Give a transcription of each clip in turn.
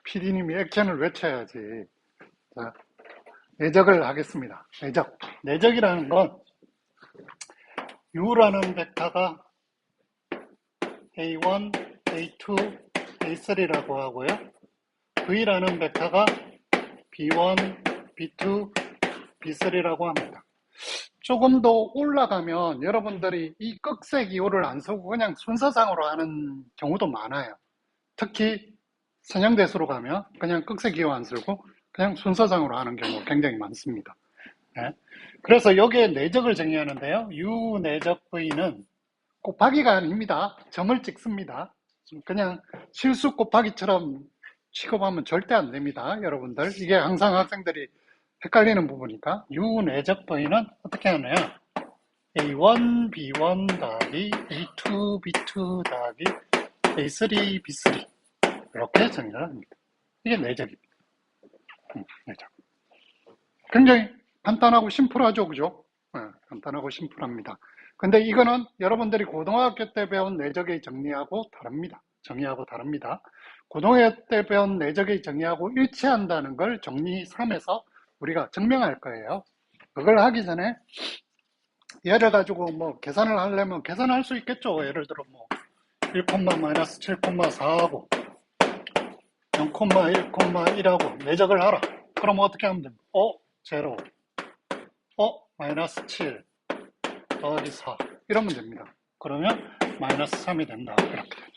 PD님이 액션을 외쳐야지. 자, 내적을 하겠습니다. 내적. 내적이라는 건 U라는 벡터가 A1, A2, A3라고 하고요. V라는 벡터가 B1, B2, B3라고 합니다. 조금 더 올라가면 여러분들이 이 꺽쇠 기호를 안 쓰고 그냥 순서상으로 하는 경우도 많아요. 특히 선형대수로 가면 그냥 꺽쇠 기호 안 쓰고 그냥 순서상으로 하는 경우가 굉장히 많습니다. 네. 그래서 여기에 내적을 정의하는데요. U 내적 V는 곱하기가 아닙니다. 점을 찍습니다. 그냥 실수 곱하기처럼 취급하면 절대 안 됩니다. 여러분들. 이게 항상 학생들이 헷갈리는 부분이니까 U 내적 V는 어떻게 하나요? A1, B1 더하기 A2, B2 더하기 A3, B3 이렇게 정의를 합니다. 이게 내적입니다. 내적. 굉장히 간단하고 심플하죠, 그죠? 네, 간단하고 심플합니다. 근데 이거는 여러분들이 고등학교 때 배운 내적의 정리하고 다릅니다. 정의하고 다릅니다. 고등학교 때 배운 내적의 정의하고 일치한다는 걸 정리 3에서 우리가 증명할 거예요. 그걸 하기 전에 얘를 가지고 뭐 계산을 하려면 계산할 수 있겠죠. 예를 들어 뭐 1, 마이너스 7,4하고 0,1,1하고 내적을 하라. 그럼 어떻게 하면 됩니까? 제로. 마이너스 7 더하기 4 이러면 됩니다. 그러면 마이너스 3이 된다. 이렇게 되죠.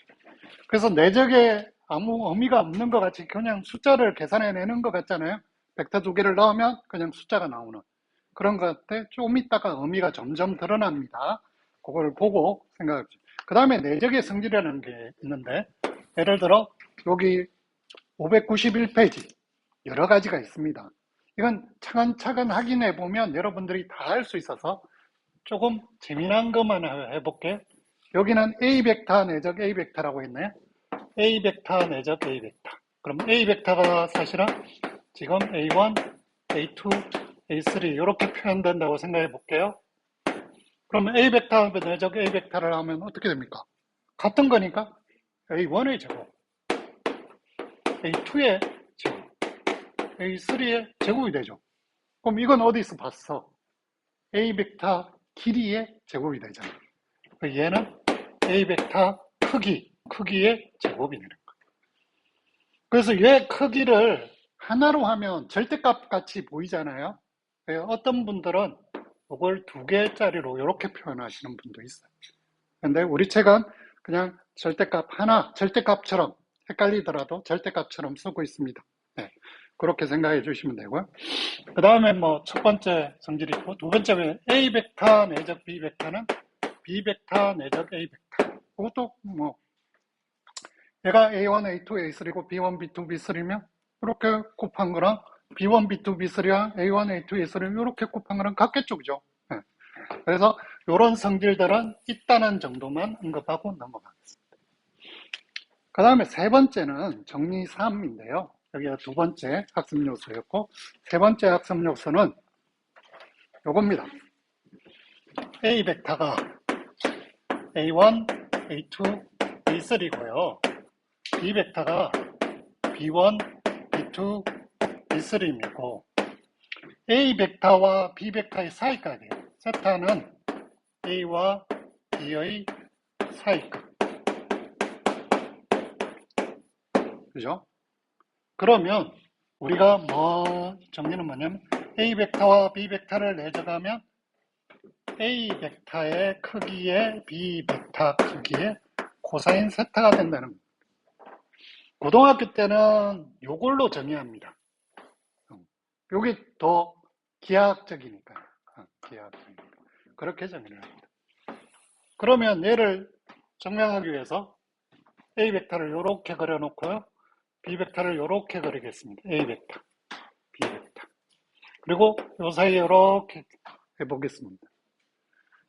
그래서 내적에 아무 의미가 없는 것 같이 그냥 숫자를 계산해내는 것 같잖아요. 벡터 두 개를 넣으면 그냥 숫자가 나오는 그런 것 같아. 좀 있다가 의미가 점점 드러납니다. 그걸 보고 생각해보죠. 그 다음에 내적의 성질이라는 게 있는데 예를 들어 여기 591페이지 여러 가지가 있습니다. 이건 차근차근 확인해 보면 여러분들이 다 할 수 있어서 조금 재미난 것만 해볼게요. 여기는 A 벡터 내적 A 벡터라고 했네요. A 벡터 내적 A 벡터. 그럼 A 벡터가 사실은 지금 A1, A2, A3 이렇게 표현된다고 생각해 볼게요. 그러면 A 벡터 내적 A 벡터를 하면 어떻게 됩니까? 같은 거니까 A1의 제곱, A2의 제곱, A3의 제곱이 되죠. 그럼 이건 어디서 봤어? A 벡터 길이의 제곱이 되잖아요. 얘는 A 벡터 크기의 제곱이 되는 거예요. 그래서 얘 크기를 하나로 하면 절대값 같이 보이잖아요. 어떤 분들은 이걸 2개짜리로 이렇게 표현하시는 분도 있어요. 근데 우리 책은 그냥 절대값 하나, 절대값처럼 헷갈리더라도 절대값처럼 쓰고 있습니다. 네, 그렇게 생각해 주시면 되고요. 그 다음에 뭐 첫 번째 성질이 있고 두 번째 A 벡터 내적 B 벡터는 B 벡터 내적 A 벡터. 그것도 뭐 얘가 A1, A2, A3고 B1, B2, B3면 이렇게 곱한 거랑 B1, B2, B3랑 A1, A2, A3 이렇게 곱한 거랑 같겠죠, 그죠? 네. 그래서 이런 성질들은 있다는 정도만 언급하고 넘어가겠습니다. 그 다음에 세 번째는 정리 3인데요. 여기가 두 번째 학습 요소였고 세 번째 학습 요소는 요겁니다. A 벡터가 A1, A2, A3고요. B 벡터가 B1, B2, B3이고 A 벡터와 B 벡터의 사이값이에요. 세타는 A와 B의 사이값. 그죠? 그러면 우리가 뭐 정리는 뭐냐면 A 벡터와 B 벡터를 내적하면 A 벡터의 크기에 B 벡터 크기에 코사인 세타가 된다는 겁니다. 고등학교 때는 이걸로 정의합니다. 여기 더 기하학적이니까요. 기하학적이니까. 그렇게 정의를 합니다. 그러면 얘를 증명하기 위해서 A 벡터를 이렇게 그려놓고요. B 벡터를 이렇게 그리겠습니다. A 벡터, B 벡터. 그리고 이 사이에 이렇게 해보겠습니다.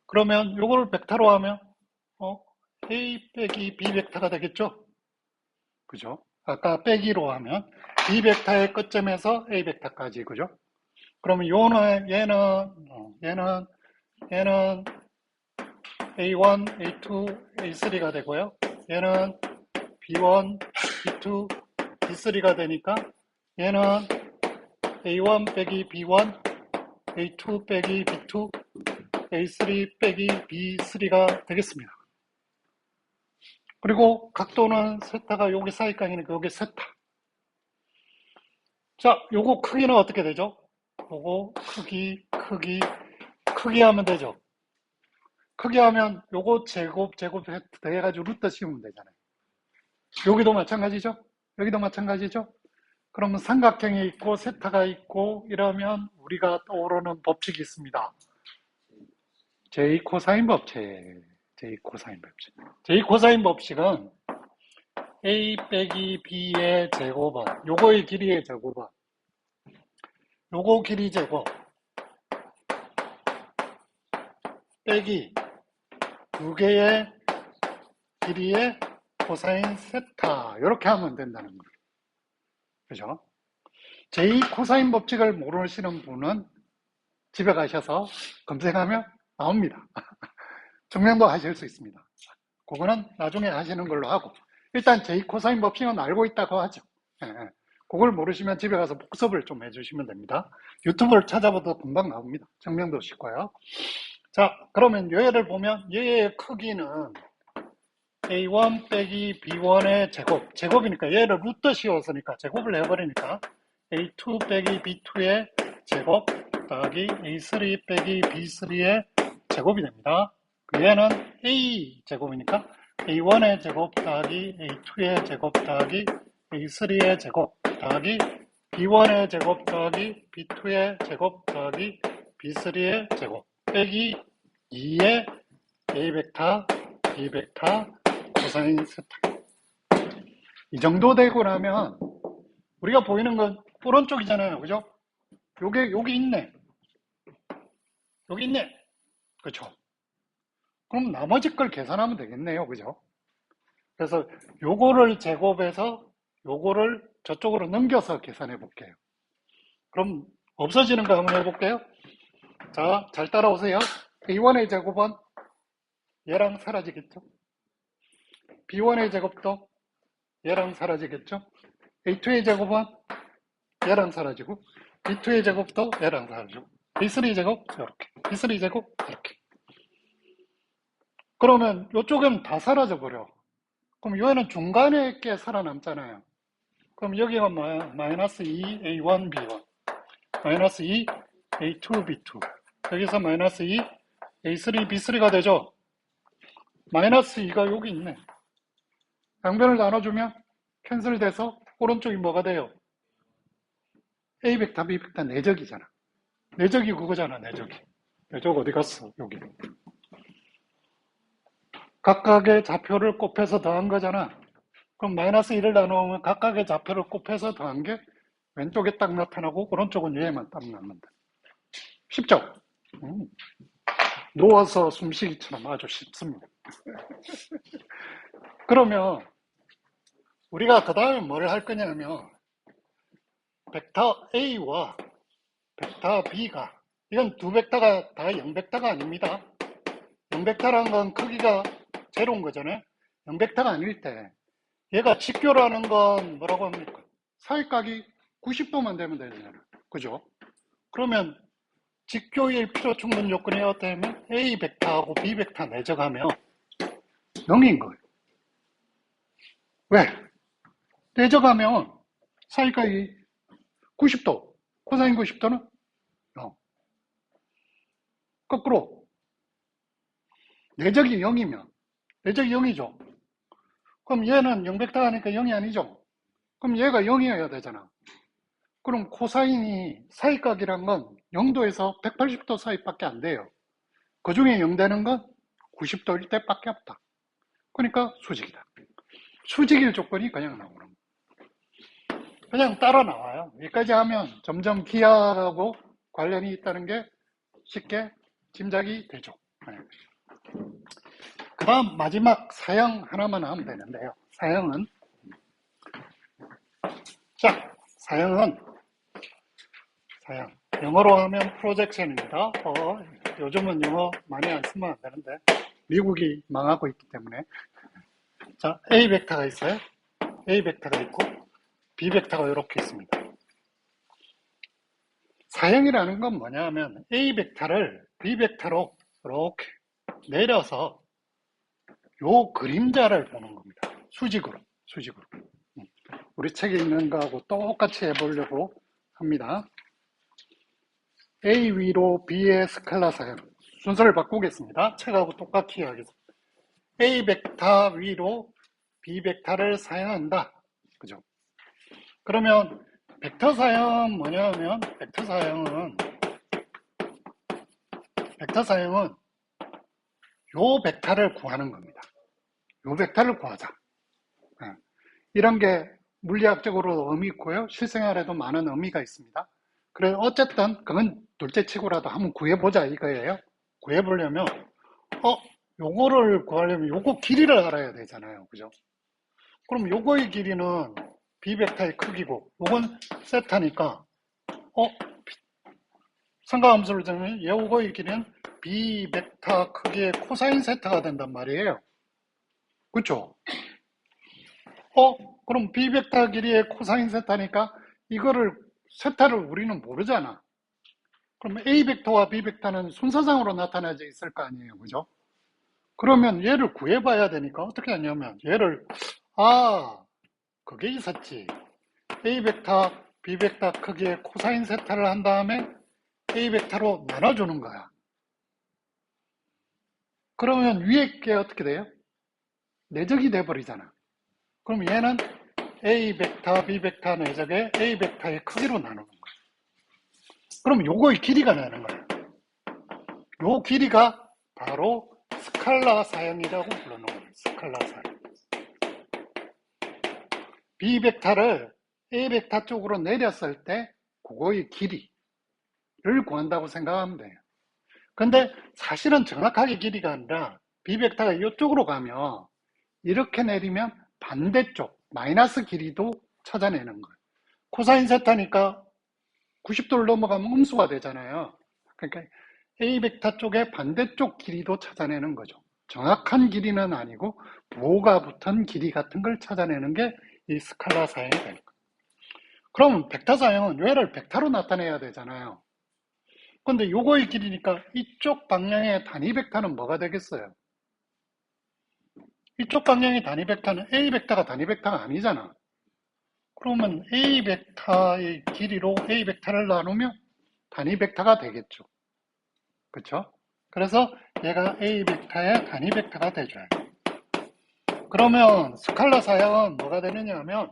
그러면 이걸 벡터로 하면 A 빼기 B 벡터가 되겠죠? 그죠? 아까 빼기로 하면 B 벡터의 끝점에서 A 벡터까지, 그죠? 그러면 얘는 A1, A2, A3가 되고요. 얘는 B1, B2, B3가 되니까 얘는 A1 빼기 B1, A2 빼기 B2, A3 빼기 B3가 되겠습니다. 그리고 각도는 세타가 여기 사이깡이니까 여기 세타. 자, 요거 크기는 어떻게 되죠? 요거 크기 하면 되죠. 크기 하면 요거 제곱 해가지고 루트 씌우면 되잖아요. 여기도 마찬가지죠? 여기도 마찬가지죠? 그러면 삼각형이 있고 세타가 있고 이러면 우리가 떠오르는 법칙이 있습니다. j 코사인 법칙. j 코사인 법칙. j 코사인 법칙은 a 빼기 b의 제곱은 요거의 길이의 제곱은 요거 길이 제곱 빼기 두 개의 길이의 코사인 세타 이렇게 하면 된다는 거예요. 그죠? j 코사인 법칙을 모르시는 분은 집에 가셔서 검색하면 나옵니다. 증명도 하실 수 있습니다. 그거는 나중에 하시는 걸로 하고 일단 j 코사인 법칙은 알고 있다고 하죠. 그걸 모르시면 집에 가서 복습을 좀 해주시면 됩니다. 유튜브를 찾아봐도 금방 나옵니다. 증명도 쉽고요. 자, 그러면 얘를 보면 얘의 크기는 A1 빼기 B1의 제곱이니까 얘를 루트 씌웠으니까 제곱을 해버리니까 A2 빼기 B2의 제곱 더하기 A3 빼기 B3의 제곱이 됩니다. 얘는 A 제곱이니까 A1의 제곱 더하기 A2의 제곱 더하기 A3의 제곱 더하기 B1의 제곱 더하기 B2의 제곱 더하기 B3의 제곱 빼기 2의 A 벡터, B 벡터, 코사인 세타. 이 정도 되고 나면 우리가 보이는 건 오른쪽이잖아요. 그죠? 여기 있네. 여기 있네. 그렇죠? 그럼 나머지 걸 계산하면 되겠네요. 그죠? 그래서 요거를 제곱해서 요거를 저쪽으로 넘겨서 계산해 볼게요. 그럼 없어지는 거 한번 해볼게요. 자, 잘 따라오세요. A1의 제곱은 얘랑 사라지겠죠? B1의 제곱도 얘랑 사라지겠죠? A2의 제곱은 얘랑 사라지고 B2의 제곱도 얘랑 사라지고 B3 제곱 이렇게 B3 제곱 이렇게. 그러면 이쪽은 다 사라져 버려. 그럼 얘는 중간에 게 살아남잖아요. 그럼 여기가 마이너스 2 A1 B1 마이너스 2 A2 B2 여기서 마이너스 2 A3 B3가 되죠. 마이너스 2가 여기 있네. 양변을 나눠주면 캔슬돼서 오른쪽이 뭐가 돼요? A 벡터, B 벡터 내적이잖아. 내적이 그거잖아, 내적이. 내적 어디 갔어? 여기. 각각의 좌표를 곱해서 더한 거잖아. 그럼 마이너스 1을 나누면 각각의 좌표를 곱해서 더한 게 왼쪽에 딱 나타나고 오른쪽은 얘만 딱 남는다. 쉽죠? 누워서 숨쉬기처럼 아주 쉽습니다. 그러면 우리가 그 다음에 뭘 할 거냐면 벡터 A와 벡터 B가 이건 두 벡터가 다 0벡터가 아닙니다. 0벡터라는 건 크기가 제로인 거잖아요. 0벡터가 아닐 때 얘가 직교라는 건 뭐라고 합니까? 사이각이 90도만 되면 되잖아요. 그죠? 그러면 직교일 필요 충분 요건이 어떻다면 A 벡터하고 B 벡터 내적하면 0인 거예요. 왜? 내적하면 사이각이 90도, 코사인 90도는 0. 거꾸로 내적이 0이면 내적이 0이죠. 그럼 얘는 0벡터 하니까 0이 아니죠. 그럼 얘가 0이어야 되잖아. 그럼 코사인이 사이각이란 건 0도에서 180도 사이밖에 안 돼요. 그 중에 0 되는 건 90도일 때밖에 없다. 그러니까 수직이다. 수직일 조건이 그냥 나오는 거예요. 그냥 따라 나와요. 여기까지 하면 점점 기하하고 관련이 있다는 게 쉽게 짐작이 되죠. 네. 그 다음 마지막 사형 하나만 하면 되는데요. 사형은 사형 영어로 하면 프로젝션입니다. 요즘은 영어 많이 안 쓰면 안 되는데 미국이 망하고 있기 때문에 자, A 벡터가 있어요. A 벡터가 있고 B 벡터가 이렇게 있습니다. 사형이라는 건 뭐냐 하면 A 벡터를 B 벡터로 이렇게 내려서 요 그림자를 보는 겁니다. 수직으로. 우리 책에 있는 거하고 똑같이 해보려고 합니다. A 위로 B의 스칼라 사형. 순서를 바꾸겠습니다. 책하고 똑같이 하겠습니다. A 벡터 위로 B 벡터를 사용한다. 그죠? 그러면 벡터 사형은 뭐냐면 벡터 사형은 요 벡터를 구하는 겁니다. 요 벡터를 구하자. 이런 게 물리학적으로 의미 있고요. 실생활에도 많은 의미가 있습니다. 그래서 어쨌든 그건 둘째 치고라도 한번 구해보자 이거예요. 구해보려면 요거를 구하려면 요거 길이를 알아야 되잖아요. 그죠? 그럼 요거의 길이는 B 벡터의 크기고 요건 세타니까 삼각함수를 정하면 요거의 길이는 B 벡터 크기의 코사인 세타가 된단 말이에요. 그렇죠? 그럼 B 벡터 길이의 코사인 세타니까 이거를 세타를 우리는 모르잖아. 그럼 A 벡터와 B 벡터는 순서상으로 나타나져 있을 거 아니에요. 그죠? 그러면 얘를 구해봐야 되니까 어떻게 하냐면 얘를 그게 있었지. A 벡터, B 벡터 크기의 코사인 세타를 한 다음에 A 벡터로 나눠주는 거야. 그러면 위에 게 어떻게 돼요? 내적이 돼버리잖아. 그럼 얘는 A 벡터, B 벡터 내적에 A 벡터의 크기로 나누는 거야. 그럼 요거의 길이가 나는 거야. 요 길이가 바로 스칼라 사형이라고 부르는 거예요. 스칼라 사형. B 벡터를 A 벡터 쪽으로 내렸을 때 그거의 길이를 구한다고 생각하면 돼요. 근데 사실은 정확하게 길이가 아니라 B 벡터가 이쪽으로 가면 이렇게 내리면 반대쪽 마이너스 길이도 찾아내는 거예요. 코사인 세타니까 90도를 넘어가면 음수가 되잖아요. 그러니까 A 벡터 쪽의 반대쪽 길이도 찾아내는 거죠. 정확한 길이는 아니고 부호가 붙은 길이 같은 걸 찾아내는 게 이 스칼라 사형이 되는 거예요. 그럼 벡터 사형은 얘를 벡터로 나타내야 되잖아요. 근데 요거의 길이니까 이쪽 방향의 단위 벡터는 뭐가 되겠어요? 이쪽 방향의 단위 벡터는 A 벡터가 단위 벡터가 아니잖아. 그러면 A 벡터의 길이로 A 벡터를 나누면 단위 벡터가 되겠죠. 그렇죠? 그래서 얘가 A 벡터의 단위 벡터가 되줘요. 그러면 스칼라 사형은 뭐가 되느냐 하면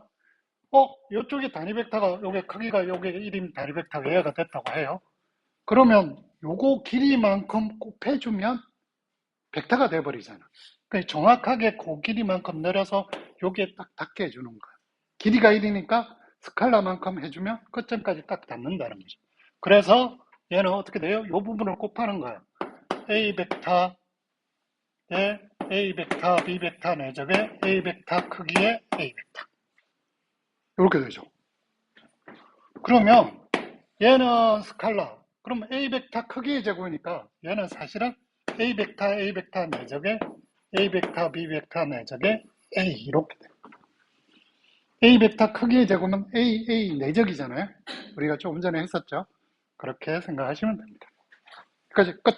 이쪽에 단위 벡터가 요게 크기가 요게 1인 단위 벡터가 얘가 됐다고 해요. 그러면 요거 길이만큼 곱해주면 벡터가 돼버리잖아. 그러니까 정확하게 그 길이만큼 내려서 요게 딱 닿게 해주는 거야. 길이가 1이니까 스칼라만큼 해주면 끝점까지 딱 닿는다는 거죠. 그래서 얘는 어떻게 돼요? 요 부분을 곱하는 거야. A 벡터에 A 벡터, B 벡터 내적에 A 벡터 크기의 A 벡터. 이렇게 되죠. 그러면 얘는 스칼라. 그럼 A 벡터 크기의 제곱이니까 얘는 사실은 A 벡터 내적에 A 벡터, B 벡터 내적에 A 이렇게 돼요. A 벡터 크기의 제곱은 A 내적이잖아요. 우리가 조금 전에 했었죠. 그렇게 생각하시면 됩니다. 여기까지 끝.